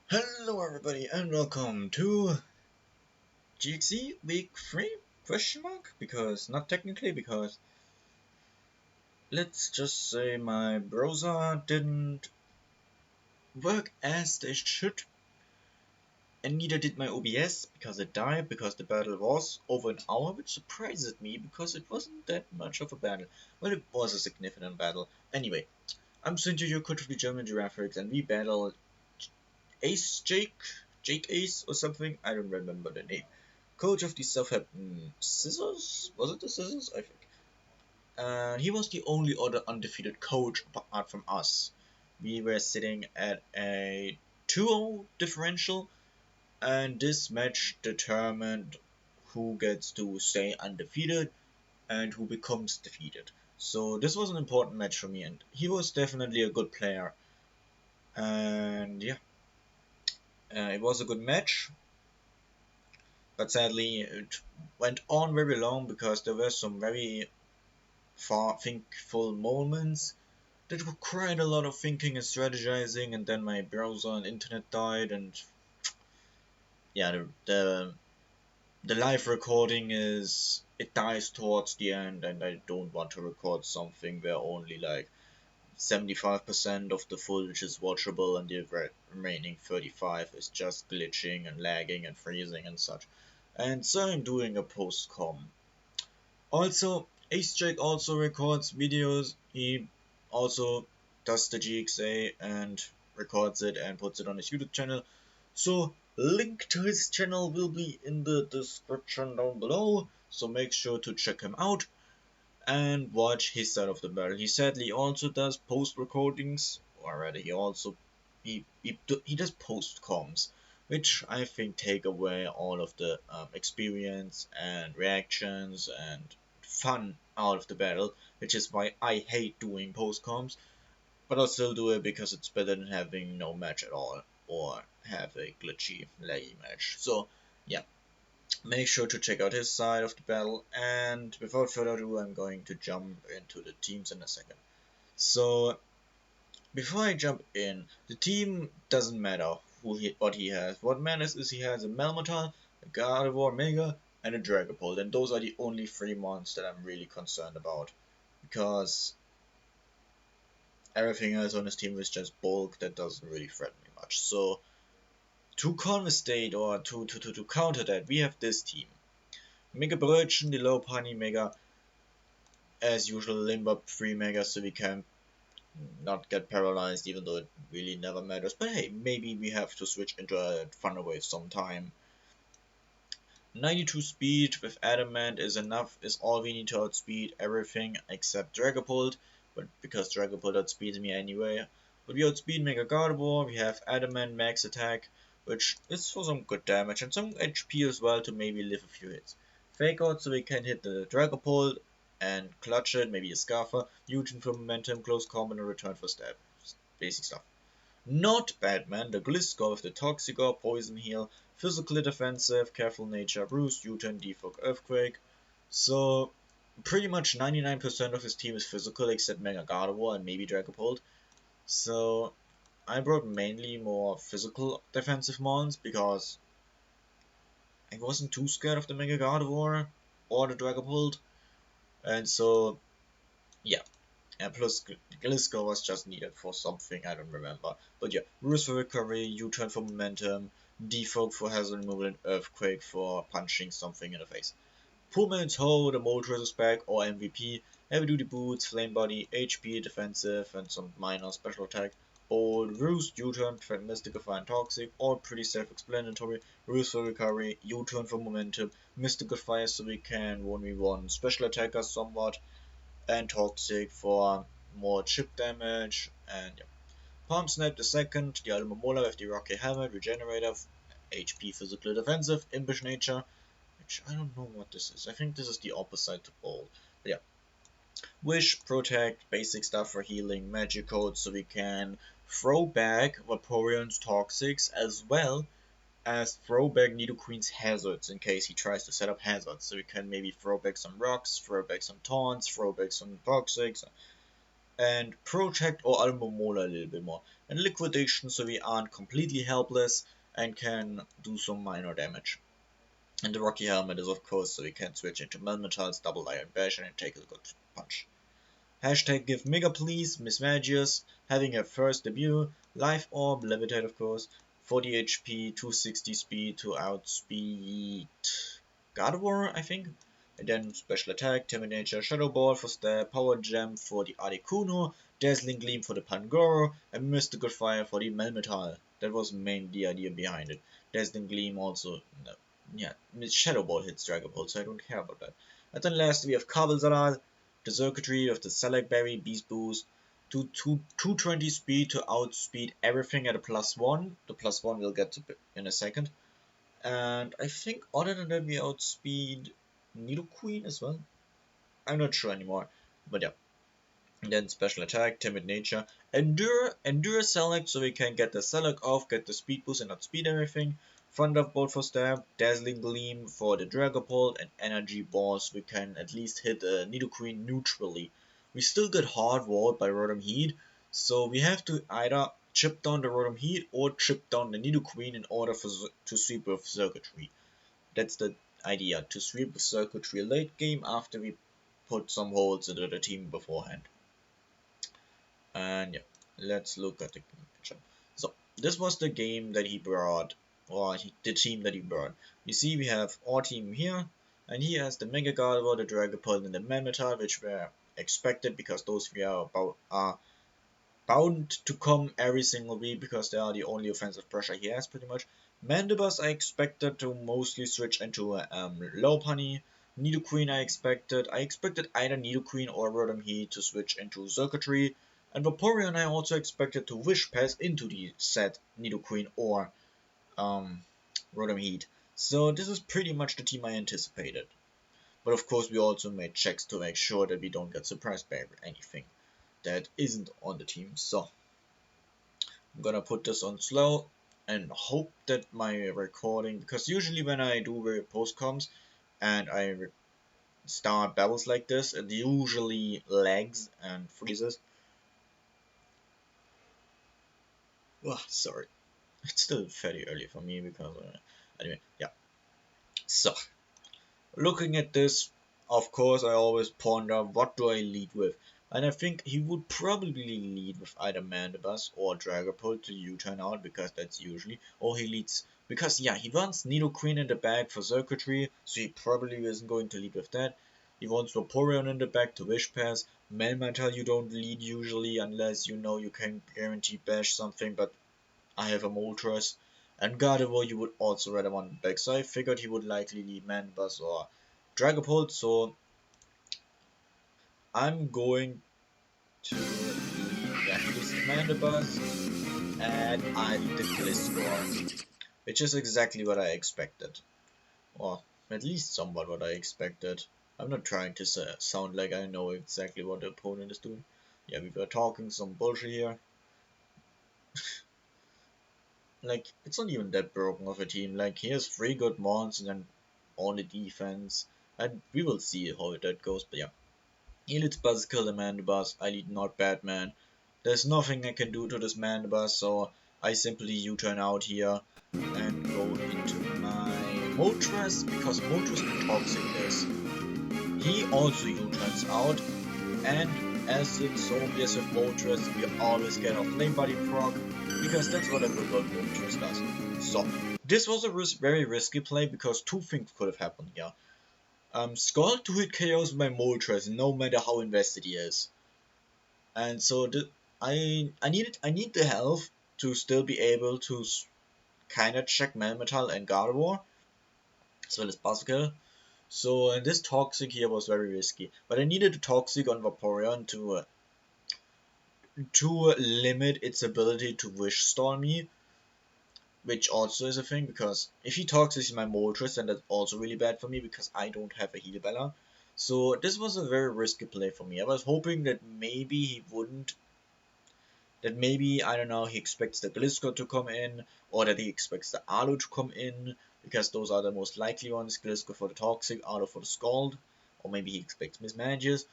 Hello everybody and welcome to GXA week 3 question mark, because not technically, because let's just say my browser didn't work as they should, and neither did my OBS because it died because the battle was over an hour, which surprises me because it wasn't that much of a battle, but it was a significant battle. Anyway, I'm Sinti, your coach of the German-Girafarigs, and we battled Jake Ace or something, I don't remember the name. Coach of the Southampton Scissors? Was it the Scissors? I think. He was the only other undefeated coach apart from us. We were sitting at a 2-0 differential, and this match determined who gets to stay undefeated and who becomes defeated. So this was an important match for me, and he was definitely a good player. And yeah, it was a good match. But sadly, it went on very long because there were some very far thinkful moments that required a lot of thinking and strategizing, and then my browser and internet died, and yeah, the live recording is it dies towards the end, and I don't want to record something where only like 75% of the footage is watchable and the remaining 35 is just glitching and lagging and freezing and such. And so I'm doing a post-com. Also, Jake also records videos. He also does the GXA and records it and puts it on his YouTube channel. So, link to his channel will be in the description down below. So make sure to check him out and watch his side of the battle. He sadly also does post recordings, or rather, he does post comms, which I think take away all of the experience and reactions and fun out of the battle, which is why I hate doing post comms, but I'll still do it because it's better than having no match at all or have a glitchy, laggy match. So yeah, make sure to check out his side of the battle, and without further ado, I'm going to jump into the teams in a second. So before I jump in, the team doesn't matter what he has. What matters is he has a Melmotal, a Gardevoir Mega, and a Dragapult, and those are the only three mons that I'm really concerned about, because everything else on his team is just bulk that doesn't really threaten me much. So to conversate or to counter that, we have this team. Mega Brötchen, the low Honey Mega, as usual, limb up 3 Mega so we can not get paralyzed, even though it really never matters. But hey, maybe we have to switch into a Thunder Wave sometime. 92 speed with Adamant is enough, is all we need to outspeed everything except Dragapult, but because Dragapult outspeeds me anyway. But we outspeed Mega Gardevoir, we have Adamant max attack, which is for some good damage and some HP as well to maybe live a few hits. Fake out so we can hit the Dragapult and clutch it, maybe a Scarfer, Newton for momentum, close combat and return for stab. Basic stuff. Not Batman, the Gliscor with the Toxicor, Poison Heal, Physical Defensive, Careful Nature, Roost, U-turn, Defog, Earthquake. So pretty much 99% of his team is physical except Mega Gardevoir and maybe Dragapult. So I brought mainly more physical defensive mons because I wasn't too scared of the Mega Gardevoir or the Dragapult. And so yeah, and plus, Gliscor was just needed for something, I don't remember. But yeah, Roost for recovery, U-turn for momentum, Defog for hazard removal, and Earthquake for punching something in the face. Puma and Toe, the Moltres is back, or MVP, heavy duty boots, flame body, HP, defensive, and some minor special attack. Old Roost, U-turn, prevent Mysticify and Toxic, all pretty self-explanatory. Roost for recovery, U-turn for momentum, Mysticify so we can 1v1 special attackers somewhat, and Toxic for more chip damage, and yeah. Palm Snap the second, the Almamola with the Rocky Helmet, Regenerative, HP Physical Defensive, Impish Nature, which I don't know what this is. I think this is the opposite to Bold. But yeah. Wish, Protect, basic stuff for healing, Magic Code so we can throw back Vaporeon's Toxics as well as throw back Nidoqueen's hazards in case he tries to set up hazards. So we can maybe throw back some rocks, throw back some taunts, throw back some toxics. and protect or Almomola a little bit more, and liquidation so we aren't completely helpless and can do some minor damage. And the Rocky Helmet is of course so we can switch into Melmetal's Double Iron Bash and take a good punch. Hashtag give Mega please, Miss Magius, having her first debut, Life Orb, Levitate of course, 40 HP, 260 speed to outspeed Gardevoir, I think. And then special attack, Timid Nature, Shadow Ball for stab, Power Gem for the Articuno, Dazzling Gleam for the Pangoro, and Mystical Fire for the Melmetal. That was mainly the idea behind it. Dazzling Gleam also, no, yeah, Shadow Ball hits Dragon Ball, so I don't care about that. And then last we have Kabelsalat, the circuitry of the Select Berry, Beast Boost, 220 speed to outspeed everything at a +1. The +1 we'll get to in a second. And I think other than that we outspeed Nidoqueen as well. I'm not sure anymore. But yeah. And then special attack, timid nature, endure select so we can get the select off, get the speed boost and outspeed everything. Thunderbolt for stab, dazzling gleam for the Dragapult, and energy ball so we can at least hit Nidoqueen neutrally. We still get hard walled by Rotom Heat, so we have to either chip down the Rotom Heat or chip down the Nidoqueen in order to sweep with circuitry. That's the idea, to sweep with circuitry late game after we put some holes into the team beforehand. And yeah, let's look at the matchup. So this was the game that he brought, or the team that he brought. You see, we have our team here, and he has the Mega Gardevoir, the Dragapult, and the Melmetal, which were expected because those three are bound to come every single week because they are the only offensive pressure he has pretty much. Mandibus I expected to mostly switch into Lopunny. Nidoqueen I expected either Nidoqueen or Rotom Heat to switch into Circuitry. And Vaporeon I also expected to Wish Pass into the set Nidoqueen or Rotom Heat. So this is pretty much the team I anticipated. But of course we also made checks to make sure that we don't get surprised by anything that isn't on the team. So I'm gonna put this on slow and hope that my recording, because usually when I do post comms and I start battles like this, it usually lags and freezes. Oh, sorry, it's still fairly early for me because anyway, yeah. So looking at this, of course, I always ponder what do I lead with, and I think he would probably lead with either Mandibus or Dragapult to U-turn out because that's usually, or he leads because yeah, he wants Nidoqueen in the bag for circuitry, so he probably isn't going to lead with that. He wants Vaporeon in the bag to Wish Pass. Melmetal you don't lead usually unless you know you can guarantee bash something, but I have a Moltres. And Gardevoir you would also rather want back, so I figured he would likely lead Mandibus or Dragapult, so I'm going to lead, yeah, he leads the Mandibus, and I lead the Gliscor, which is exactly what I expected, or at least somewhat what I expected. I'm not trying to sound like I know exactly what the opponent is doing. Yeah, we were talking some bullshit here. Like, it's not even that broken of a team. Like, he has 3 good monsters and on the defense. And we will see how that goes, but yeah. He leads Buzzkill the Mandibus, I lead Not Batman. There's nothing I can do to this Mandibus, so I simply U-turn out here and go into my Moltres, because Moltres can toxic this. He also U-turns out, and as it's so obvious with Moltres, we always get our Flame Body proc, because that's what a good old Moltres does. So, this was a very risky play because 2 things could have happened here. Scald to hit KOs my Moltres no matter how invested he is. And so I need the health to still be able to kinda check Melmetal and Gardevoir as well as Buzzkill. So this Toxic here was very risky. But I needed a Toxic on Vaporeon to limit its ability to Wish Storm me, which also is a thing, because if he Toxics my Moltres, then that's also really bad for me because I don't have a Heal Bella. So this was a very risky play for me. I was hoping that maybe he wouldn't, that maybe, I don't know, he expects the Gliscor to come in, or that he expects the Alu to come in, because those are the most likely ones, Gliscor for the Toxic, Alu for the Scald, or maybe he expects Mismatches.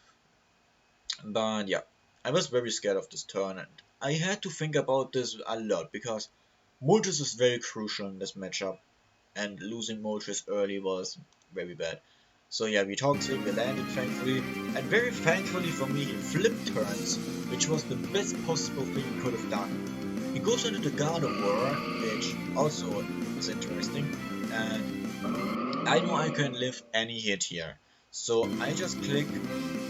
But yeah, I was very scared of this turn, and I had to think about this a lot because Moltres is very crucial in this matchup, and losing Moltres early was very bad. So yeah, we Toxic, we landed thankfully, and very thankfully for me, he flipped turns, which was the best possible thing he could have done. He goes into the Gardevoir, which also is interesting, and I know I can live any hit here. So I just click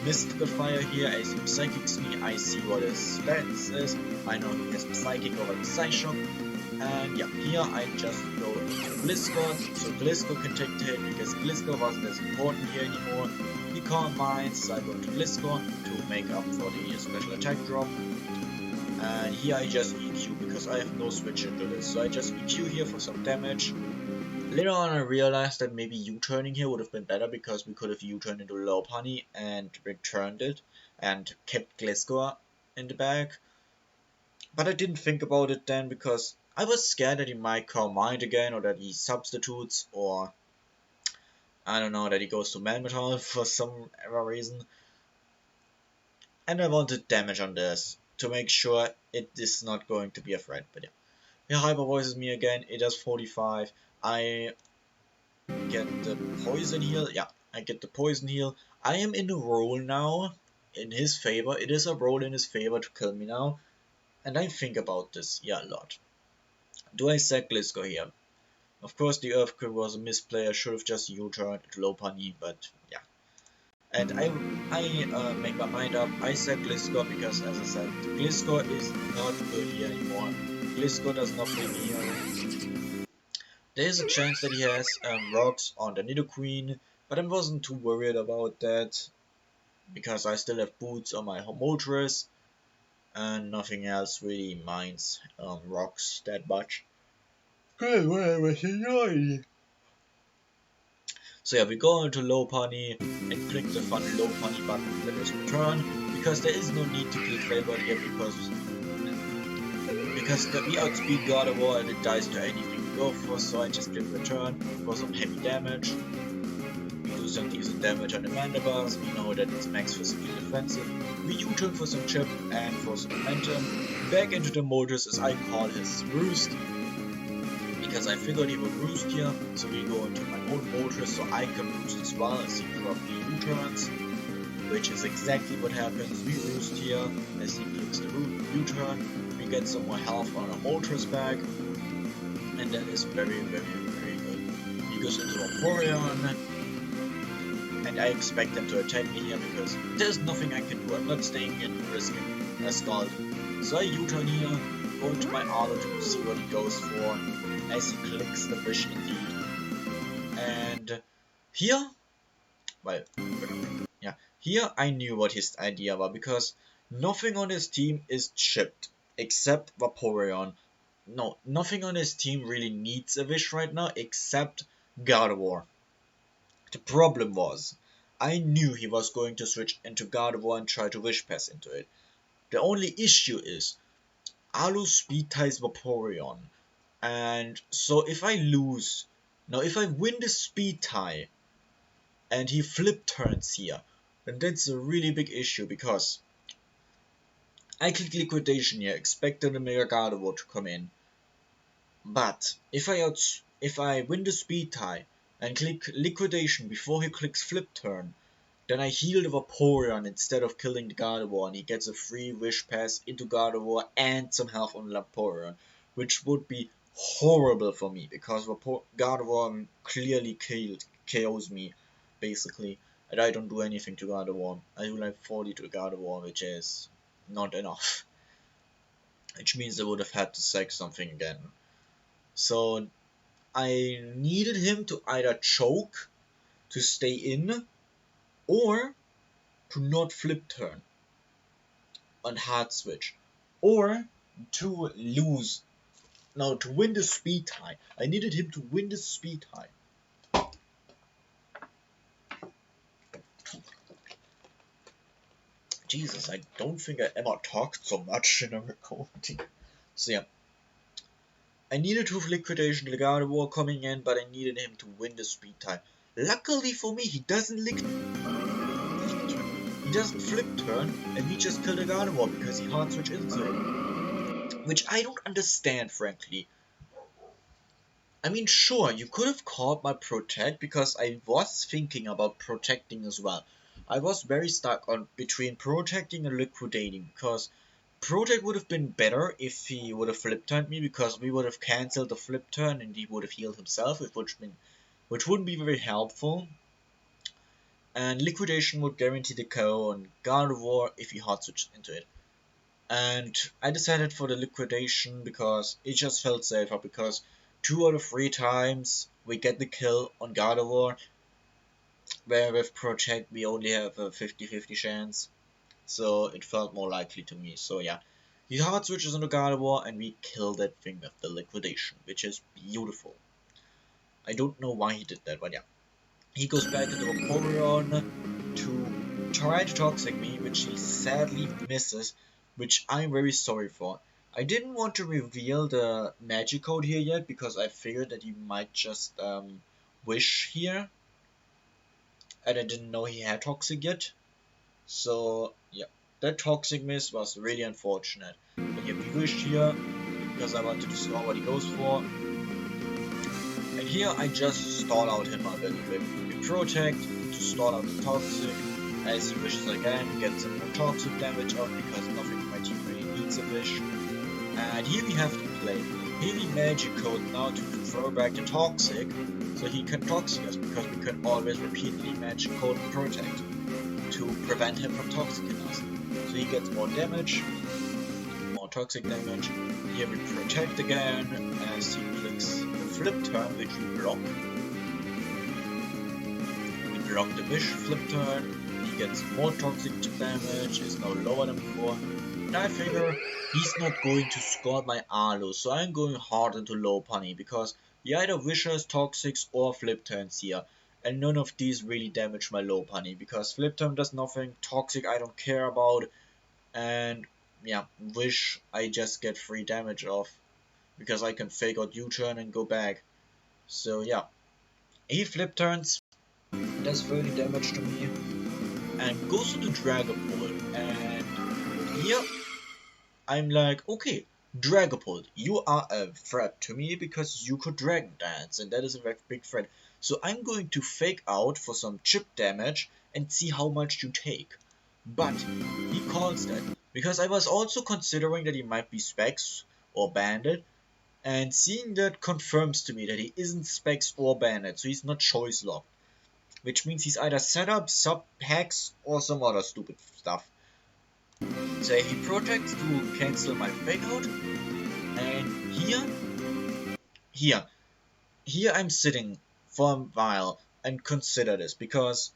Mystical Fire here, as he Psychics me, I see what his stance is, I know he has Psychic over the Psyshock, and yeah, here I just go into Gliscor, so Gliscor can take the hit because Gliscor wasn't as important here anymore. He Calm Minds, so I go to Gliscor to make up for the special attack drop. And here I just EQ because I have no switch into this, so I just EQ here for some damage. Later on I realized that maybe U-turning here would have been better because we could have U-turned into Lopunny and returned it and kept Gliscor in the bag. But I didn't think about it then because I was scared that he might Calm Mind again, or that he substitutes, or I don't know, that he goes to Melmetal for some reason. And I wanted damage on this to make sure it is not going to be a threat. But yeah, he Hyper Voices me again. It does 45. I get the Poison Heal. Yeah, I get the Poison Heal. I am in a roll now in his favor. It is a roll in his favor to kill me now. And I think about this, yeah, a lot. Do I sack Gliscor here? Of course, the Earthquake was a misplay. I should have just U-turned to Lopunny, but yeah. And I make my mind up. I said Gliscor because, as I said, Gliscor is not good here anymore. Gliscor does not play me here. There is a chance that he has rocks on the Nidoqueen, but I wasn't too worried about that because I still have boots on my Moltres, and nothing else really minds rocks that much. So yeah, we go into Lopunny and click the fun Lopunny button that is return, because there is no need to click Failbot here because we outspeed Gardevoir and it dies to anything we go for, so I just click return for some heavy damage. We do some decent damage on the Mandibars, we know that it's max physical defensive. We U-turn for some chip and for some momentum. Back into the Moltres as I call his Roost, because I figured he would roost here, so we go into my own Moltres so I can roost as well as he probably U-turns, which is exactly what happens. We roost here as he clicks the U-turn, we get some more health on our Moltres bag, and that is very, very, very good. He goes into Vaporeon, and I expect him to attack me here because there's nothing I can do. I'm not staying in risking a Scald. So I U-turn here, go into my Arlo to see what he goes for, as he clicks the Wish indeed. And here, well, yeah, here I knew what his idea was because nothing on his team is chipped except Vaporeon. No, nothing on his team really needs a Wish right now except Gardevoir. The problem was, I knew he was going to switch into Gardevoir and try to Wish Pass into it. The only issue is, Alu speed ties Vaporeon. And so if I lose, now if I win the speed tie and he flip turns here, then that's a really big issue because I click liquidation here, expecting the Mega Gardevoir to come in. But if I win the speed tie and click liquidation before he clicks flip turn, then I heal the Vaporeon instead of killing the Gardevoir, and he gets a free Wish Pass into Gardevoir and some health on Vaporeon, which would be horrible for me because Gardevoir clearly KOs me, basically, and I don't do anything to Gardevoir. I do like 40 to Gardevoir, which is not enough. Which means I would have had to sack something again. So I needed him to either choke to stay in, or to not flip turn on hard switch, or to lose. Now to win the speed tie, I needed him to win the speed tie. Jesus, I don't think I ever talked so much in a recording. So yeah, I needed to liquidation the Gardevoir coming in, but I needed him to win the speed tie. Luckily for me, he doesn't doesn't flip turn, and we just kill the Gardevoir because he hard switch into it. Which I don't understand, frankly. I mean, sure, you could have called my protect because I was thinking about protecting as well. I was very stuck on between protecting and liquidating because protect would have been better if he would have flip turned me because we would have cancelled the flip turn and he would have healed himself, which wouldn't be very helpful. And liquidation would guarantee the KO on Gardevoir if he hard switched into it. And I decided for the liquidation because it just felt safer because 2 out of 3 times we get the kill on Gardevoir, where with Protect we only have a 50-50 chance, so it felt more likely to me. So yeah, he hard switches into Gardevoir and we kill that thing with the liquidation, which is beautiful. I don't know why he did that, but yeah. He goes back into Vaporeon to try to Toxic me, which he sadly misses, which I'm very sorry for. I didn't want to reveal the magic code here yet because I figured that he might just wish here, and I didn't know he had Toxic yet. So yeah, that Toxic miss was really unfortunate. But yeah, we wished here because I wanted to score what he goes for. And here I just stall out him a little bit. We protect to stall out the Toxic. As he wishes again, get some more Toxic damage off because nothing in my team really needs a wish. And here we have to play heavy magic code now to throw back the Toxic so he can Toxic us because we can always repeatedly magic code and protect to prevent him from Toxicing us. So he gets more damage, more Toxic damage. Here we protect again as he clicks the flip turn, which we block. We block the wish flip turn. He gets more Toxic damage, is now lower than before. And I figure he's not going to score my Arlo, so I'm going hard into Lopunny because he either wishes Toxics or flip turns here. And none of these really damage my Lopunny because flip turn does nothing, Toxic I don't care about, and yeah, wish I just get free damage off because I can fake out U-turn and go back. So yeah, he flip turns, does 30 damage to me, and goes into Dragapult. And here I'm like, okay, Dragapult, you are a threat to me because you could Dragon Dance, and that is a very big threat. So I'm going to fake out for some chip damage and see how much you take. But he calls that because I was also considering that he might be Specs or Bandit, and seeing that confirms to me that he isn't Specs or Bandit, so he's not choice locked, which means he's either setup, sub hacks, or some other stupid stuff. So he protects to cancel my fake out, and here, here I'm sitting for a while and consider this because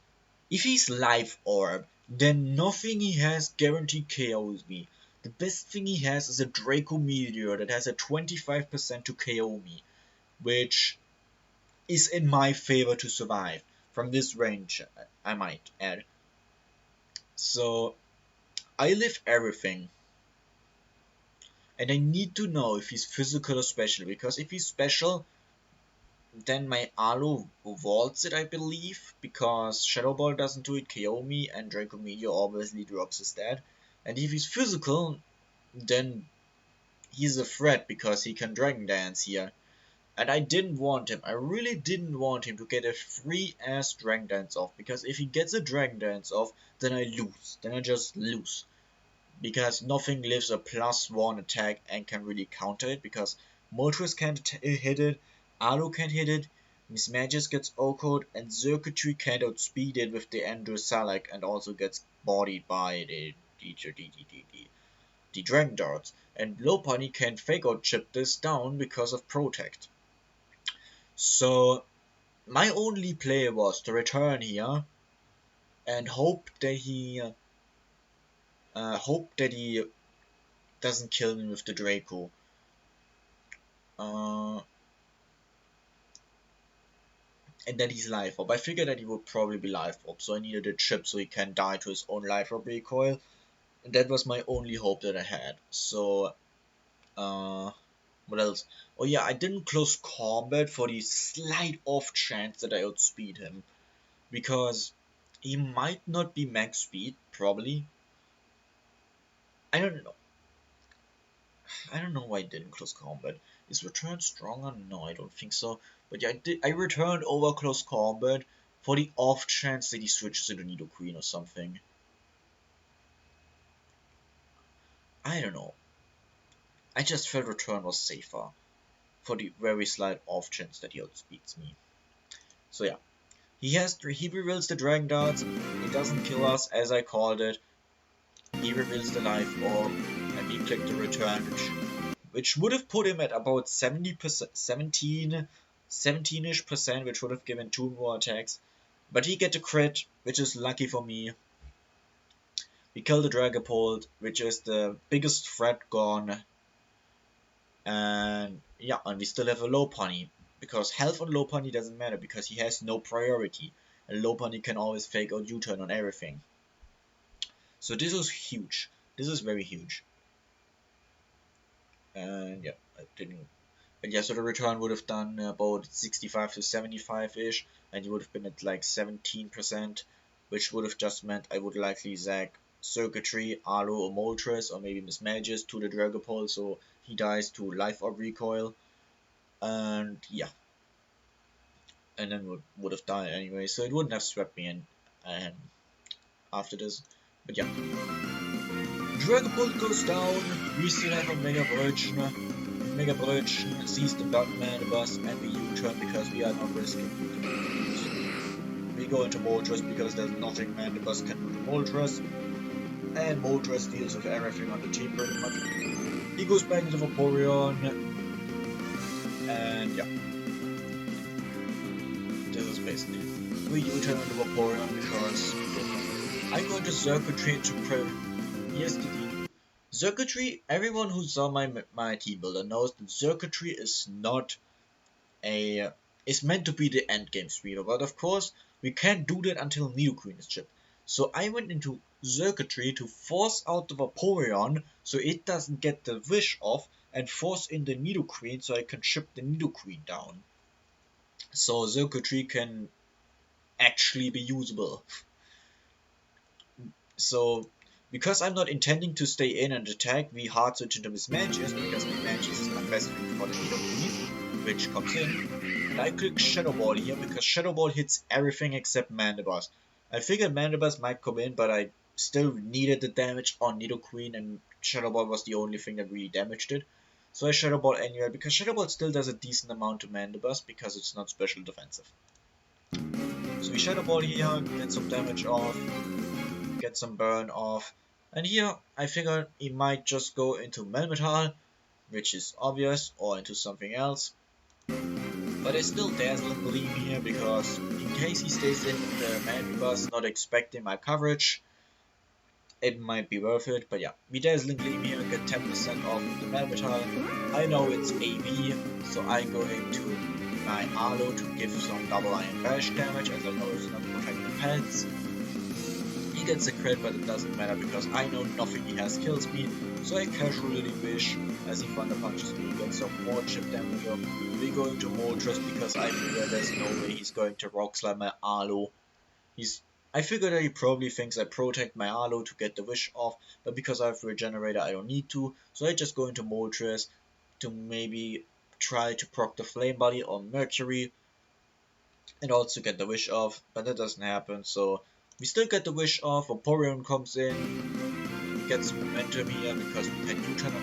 if he's Life Orb, then nothing he has guaranteed KOs me. The best thing he has is a Draco Meteor that has a 25% to KO me, which is in my favor to survive from this range, I might add. So I live everything, and I need to know if he's physical or special, because if he's special, then my Alu vaults it, I believe, because Shadow Ball doesn't do it, KO me, and Draco Meteor obviously drops his dead. And if he's physical, then he's a threat because he can Dragon Dance here. And I didn't want him, I really didn't want him to get a free ass Dragon Dance off, because if he gets a Dragon Dance off, then I lose, then I just lose. Because nothing lives a +1 attack and can really counter it, because Moltres can't hit it, Alu can't hit it, Miss Magic gets O-Code, and Circuitry can't outspeed it with the Androsalak and also gets bodied by the Dragon Darts. And Lopunny can't fake out chip this down because of Protect. So my only play was to return here and hope that he doesn't kill me with the Draco. And then he's Life Orb. I figured that he would probably be Life Orb, so I needed a chip so he can die to his own Life Orb recoil. And that was my only hope that I had. So, what else? Oh yeah, I didn't close combat for the slight off chance that I outspeed him. Because He might not be max speed, probably. I don't know. I don't know why I didn't close combat. Is return stronger? No, I don't think so. But yeah, I returned over close combat for the off chance that he switches into Nidoqueen or something. I don't know. I just felt return was safer for the very slight off chance that he outspeeds me. So yeah, he reveals the Dragon Darts. It doesn't kill us as I called it. He reveals the Life Orb, and we click the return, which would have put him at about 70%, 17-ish percent, which would have given 2 more attacks. But he get a crit, which is lucky for me. We kill the Dragapult, which is the biggest threat gone. And yeah, and we still have a Lopunny, because health on Lopunny doesn't matter, because he has no priority. And Lopunny can always fake out U-turn on everything. So this is huge. This is very huge. And yeah, I didn't. But yeah, so the return would have done about 65 to 75-ish, and you would have been at like 17%, which would have just meant I would likely zag Circuitry, Arlo, or Moltres, or maybe Mismagius to the Dragapult, so he dies to Life Orb Recoil. And yeah, and then would have died anyway, so it wouldn't have swept me in um, after this. But yeah, Dragapult goes down, we still have a Mega Brötchen. Mega Brötchen sees the Batman bus, and we U-turn because we are not risking it. We go into Moltres because there's nothing Mandibus can do to Moltres, and Moltres deals with everything on the team pretty much. He goes back into Vaporeon, and yeah, this is basically we U-turn into Vaporeon because I'm going to Circuitry to prove. Here's the deal. Circuitry, everyone who saw my team builder knows that Circuitry is not is meant to be the endgame sweeper, but of course we can't do that until Nidoqueen is shipped. So I went into Circuitry to force out the Vaporeon so it doesn't get the wish off, and force in the Nidoqueen so I can ship the Nidoqueen down. So Circuitry can actually be usable. So because I'm not intending to stay in and attack, we hard switch into Mismagius because Mismagius is my best thing for the Nidoqueen, which comes in. And I click Shadow Ball here because Shadow Ball hits everything except Mandibus. I figured Mandibus might come in, but I still needed the damage on Nidoqueen, and Shadow Ball was the only thing that really damaged it. So I Shadow Ball anyway because Shadow Ball still does a decent amount to Mandibus because it's not special defensive. So we Shadow Ball here, get some damage off, get some burn off, and here I figured he might just go into Melmetal, which is obvious, or into something else. But I still Dazzling Gleam here because in case he stays in the Mandibus not expecting my coverage, it might be worth it. But yeah, we Dazzling Gleam here, get 10% off the Melmetal. I know it's AB, so I go into my Arlo to give some double Iron Bash damage, as I know it's not protecting pets. He gets a crit, but it doesn't matter because I know nothing he has kills me, so I casually wish as he Thunder Punches me, gets some more chip damage up. We go into Moltres because I figure there's no way he's going to Rock Slide my Arlo. I figure that he probably thinks I protect my Arlo to get the wish off, but because I have Regenerator I don't need to, so I just go into Moltres to maybe try to proc the Flame Body on Mercury and also get the wish off, but that doesn't happen, so we still get the wish off. Vaporeon comes in, gets momentum here because we can U-turn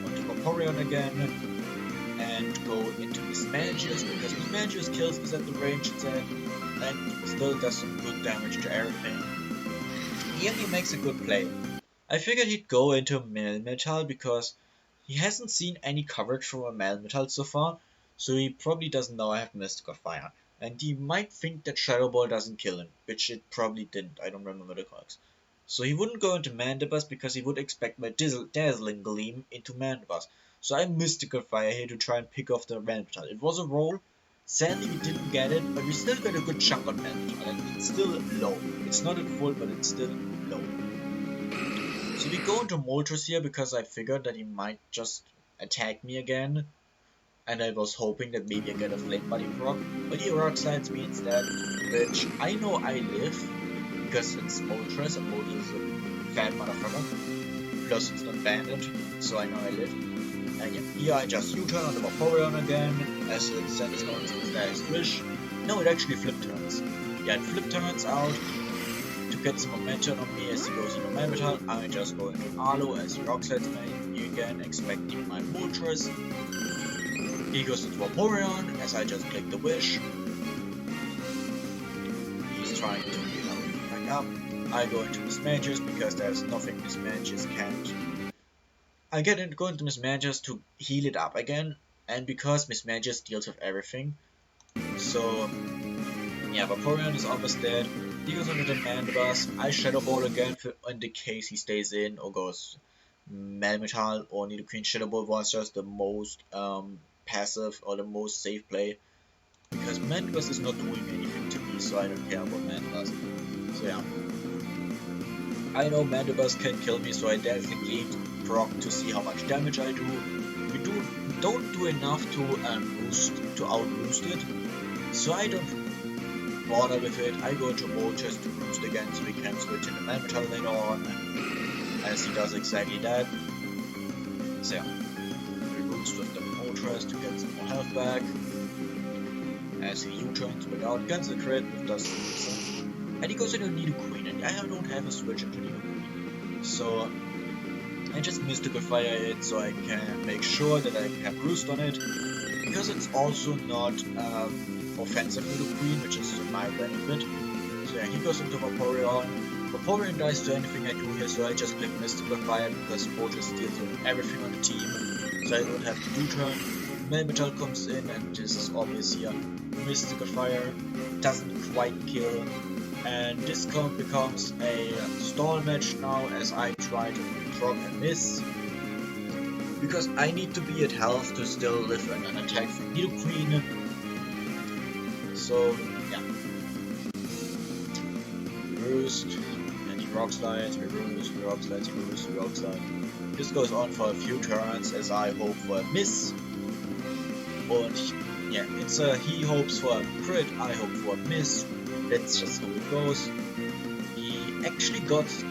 onto Vaporeon again, and go into Mismagius because Mismagius kills us at the range it's at, and still does some good damage to everything. Here he makes a good play. I figured he'd go into Melmetal because he hasn't seen any coverage from a Melmetal so far, so he probably doesn't know I have Mystical Fire. And he might think that Shadow Ball doesn't kill him, which it probably didn't, I don't remember the cogs. So he wouldn't go into Mandibus because he would expect my Dazzling Gleam into Mandibus. So I Mystical Fire here to try and pick off the Melmetal. It was a roll, sadly we didn't get it, but we still got a good chunk on Melmetal, and it's still low. It's not at full, but it's still low. So we go into Moltres here because I figured that he might just attack me again, and I was hoping that maybe I get a Flame Body proc, but he Rock Slides me instead, which I know I live, because it's Moltres, and Moltres is a fat motherfucker. Plus it's not banded, so I know I live. And yeah, here I just U-turn on the Vaporeon again, as it sends out its last wish. No, it actually flip turns. Yeah, it flip turns out to get some momentum on me as he goes into Magnetal. I just go into Arlo as he Rock Slides me again, expecting my Moltres. He goes into Vaporeon as I just click the wish. He's trying to, back up. I go into Mismagius because there's nothing Mismagius can't. I go into Mismagius to heal it up again, and because Mismagius deals with everything. So yeah, Vaporeon is almost dead. He goes into the Mandibus. I Shadow Ball again in the case he stays in or goes Melmetal or Nidoqueen. Shadow Ball was just the most passive or the most safe play because Mandibus is not doing anything to me, so I don't care about Mandibus. So yeah, I know Mandibus can kill me, so I definitely gained proc to see how much damage I do. We don't do enough to out-boost it, so I don't bother with it. I go to Moltres to boost again, so we can switch into Melmetal later on, as he does exactly that. So yeah, we boost with the Moltres to get some more health back, as he U-turns back out, gets the crit with Dust and he goes into Nidoqueen, and I don't have a switch into Nidoqueen, so I just Mystical Fire it so I can make sure that I can roost on it, because it's also not offensive Nidoqueen, which is to my benefit. So yeah, he goes into Vaporeon. Vaporeon dies to anything I do here, so I just click Mystical Fire because Moltres deals with everything on the team, so I don't have to U-turn. Melmetal comes in, and this is obvious here. Mystical Fire doesn't quite kill, and this becomes a stall match now as I try to proc and miss, because I need to be at health to still live an attack from Nidoqueen. So yeah, roost, and he Rock Slides, we roost, Rock Slides, roost, Rock Slide. This goes on for a few turns as I hope for a miss. And yeah, it's he hopes for a crit, I hope for a miss. That's just how it goes. He actually gets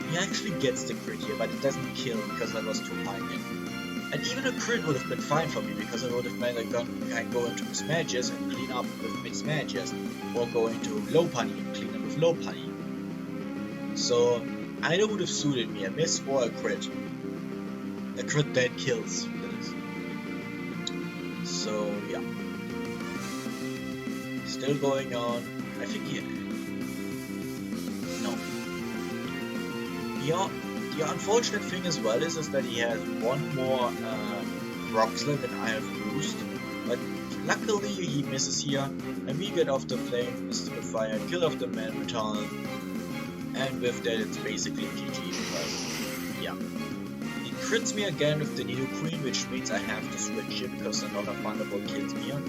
the crit here, but it doesn't kill because I was too high in. And even a crit would have been fine for me, because I would have made I go into Mismagius and clean up with Mismagius, or go into Lopunny and clean up with Lopunny. So either would have suited me, a miss or a crit. A crit that kills. So yeah, still going on. I think the unfortunate thing as well is that he has one more Rock Slide than I have used, but luckily he misses here, and we get off the flame, Mystical Fire, kill off the Melmetal, and with that it's basically GG, because yeah. He crits me again with the Nidoqueen, which means I have to switch here because another Thunderbolt kills me here.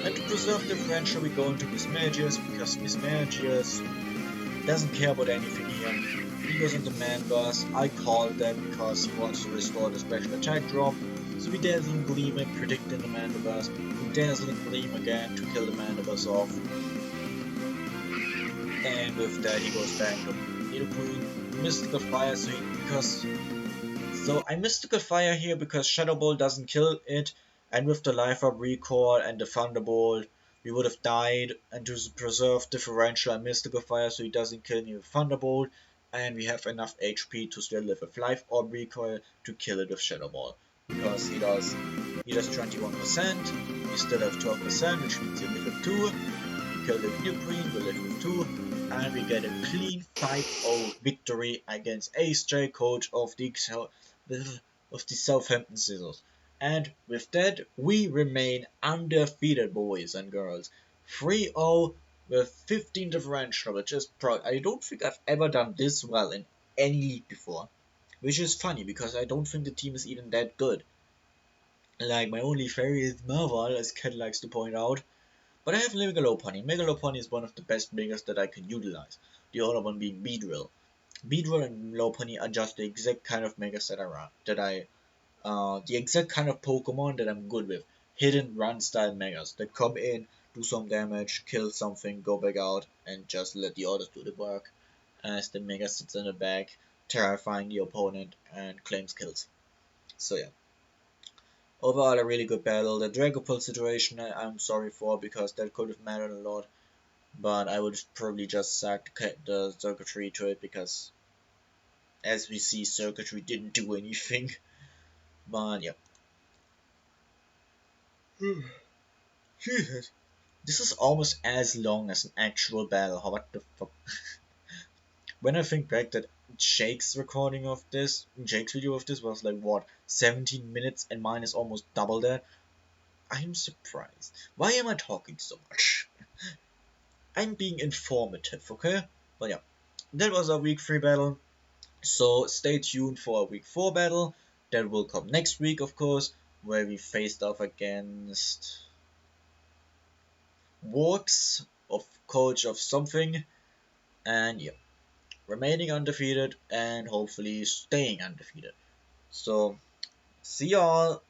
And to preserve differential we go into Mismagius, because Mismagius doesn't care about anything here. He goes into Mandibus. I call that because he wants to restore the special attack drop. So we Dazzling Gleam it, predicting the Mandibus. We Dazzling Gleam again to kill the Mandibus off. And with that he goes back to Nidoqueen. Mystical Fire, so I Mystical Fire here because Shadow Ball doesn't kill it, and with the Life Up Recall and the Thunderbolt we would have died, and to preserve differential I Mystical Fire so he doesn't kill me with Thunderbolt, and we have enough HP to still live with Life Orb Recoil to kill it with Shadow Ball, because he does 21%, we still have 12%, which means he live with 2, we kill the Nidoqueen, we live with 2, and we get a clean 5-0 victory against Ace J, coach of the Southampton Scissors. And with that, we remain undefeated, boys and girls. 3-0 with 15 differential, which is proud. I don't think I've ever done this well in any league before. Which is funny, because I don't think the team is even that good. Like, my only fairy is Merval, as Ken likes to point out. But I have Megalopony. Megalopony is one of the best Megas that I can utilize. The other one being Beedrill. Beedrill and Lopunny are just the exact kind of Megas the exact kind of Pokemon that I'm good with. Hidden run style Megas that come in, do some damage, kill something, go back out, and just let the others do the work. as the Mega sits in the back, terrifying the opponent and claims kills. So yeah, overall a really good battle. The Dragopult situation I'm sorry for, because that could have mattered a lot, but I would probably just sack the circuitry to it, because as we see, circuitry didn't do anything. But yeah. Jesus. This is almost as long as an actual battle. What the fuck? When I think back that Jake's recording of this, Jake's video of this was like what, 17 minutes, and mine is almost double that. I'm surprised. Why am I talking so much? I'm being informative, okay? But yeah, that was our week 3 battle. So stay tuned for a week 4 battle. That will come next week, of course, where we faced off against Works of coach of something, and yeah, remaining undefeated and hopefully staying undefeated. So see y'all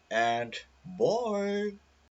and bye.